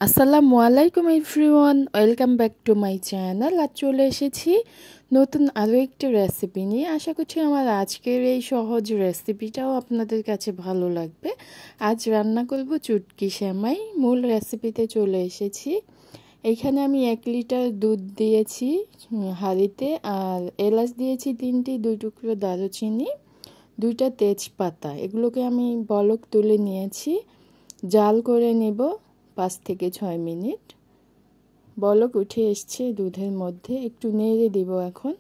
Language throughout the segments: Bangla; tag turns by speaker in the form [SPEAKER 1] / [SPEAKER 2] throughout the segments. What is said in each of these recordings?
[SPEAKER 1] আসসালামু আলাইকুম everyone, welcome back to my channel. আজ চলে এসেছি নতুন আরও একটি রেসিপি নিয়ে। আশা করছি আমার আজকের এই সহজ রেসিপিটাও আপনাদের কাছে ভালো লাগবে। আজ রান্না করব চুটকি সেমাই। মূল রেসিপিতে চলে এসেছি। এইখানে আমি 1 লিটার দুধ দিয়েছি হাঁড়িতে, আর এলাচ দিয়েছি 3টি, 2 টুকরো দারুচিনি, 2টা তেজপাতা। এগুলোকে আমি বলক তুলে নিয়েছি। জাল করে নেব 5 থেকে 6 মিনিট। বলক উঠে এসছে দুধের মধ্যে, একটু নেড়ে দিব এখন।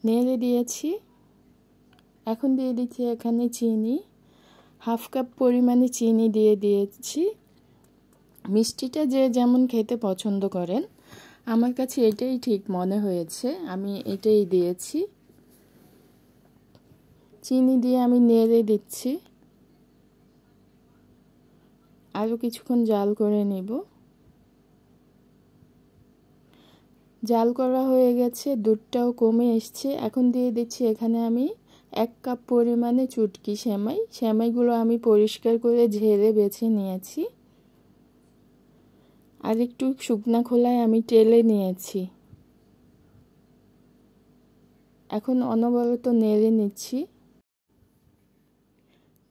[SPEAKER 1] নেড়ে দিয়েছি। এখন দিয়ে দিচ্ছি এখানে চিনি, 1/2 কাপ পরিমাণে চিনি দিয়ে দিয়েছি। মিষ্টিটা যে যেমন খেতে পছন্দ করেন, আমার কাছে এটাই ঠিক মনে হয়েছে, আমি এটাই দিয়েছি। চিনি দিয়ে আমি নেড়ে দিচ্ছি, আরও কিছুক্ষণ জাল করে নেব। জাল করা হয়ে গেছে, দুধটাও কমে এসছে। এখন দিয়ে দিচ্ছি এখানে আমি 1 কাপ পরিমাণে চুটকি সেমাই। সেমাইগুলো আমি পরিষ্কার করে ঝেড়ে বেছে নিয়েছি, আর একটু শুকনা খোলায় আমি টেলে নিয়েছি। এখন অনবরত নেড়ে নিচ্ছি,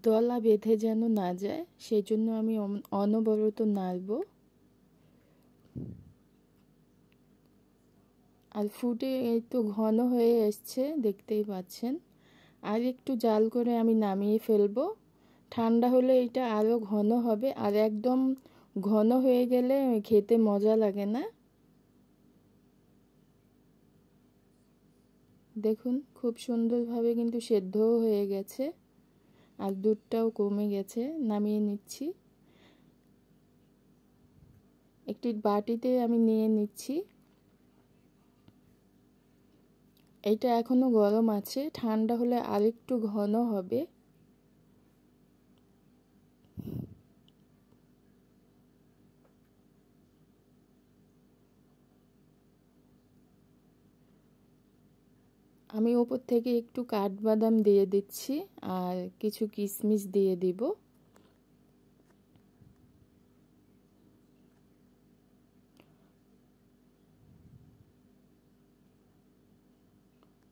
[SPEAKER 1] দলা বেঁধে যেন না যায়, সেই জন্য আমি অনবরত নাড়ব। আর ফুটে এই তো ঘন হয়ে এসছে, দেখতেই পাচ্ছেন। আর একটু জাল করে আমি নামিয়ে ফেলবো। ঠান্ডা হলে এটা আরও ঘন হবে, আর একদম ঘন হয়ে গেলে খেতে মজা লাগে না। দেখুন খুব সুন্দরভাবে কিন্তু সেদ্ধও হয়ে গেছে, আর দুধটাও কমে গেছে। নামিয়ে নিচ্ছি, একটি বাটিতে আমি নিয়ে নিচ্ছি। এটা এখনো গরম আছে, ঠান্ডা হলে আরেকটু ঘন হবে। আমি উপর থেকে একটু কাঠবাদাম দিয়ে দিচ্ছি, আর কিছু কিশমিশ দিয়ে দিব।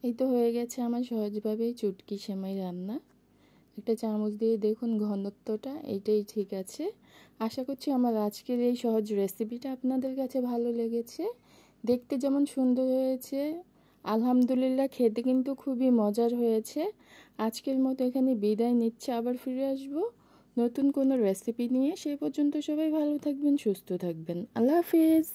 [SPEAKER 1] এই তো হয়ে গেছে আমার সহজভাবেই চুটকি সেমাই রান্না। একটা চামচ দিয়ে দেখুন ঘনত্বটা, এইটাই ঠিক আছে। আশা করছি আমার আজকের এই সহজ রেসিপিটা আপনাদের কাছে ভালো লেগেছে। দেখতে যেমন সুন্দর হয়েছে, আলহামদুলিল্লাহ খেতে কিন্তু খুবই মজার হয়েছে। আজকের মতো এখানে বিদায় নিচ্ছে, আবার ফিরে আসব নতুন কোনো রেসিপি নিয়ে। সেই পর্যন্ত সবাই ভালো থাকবেন, সুস্থ থাকবেন। আল্লাহ হাফিজ।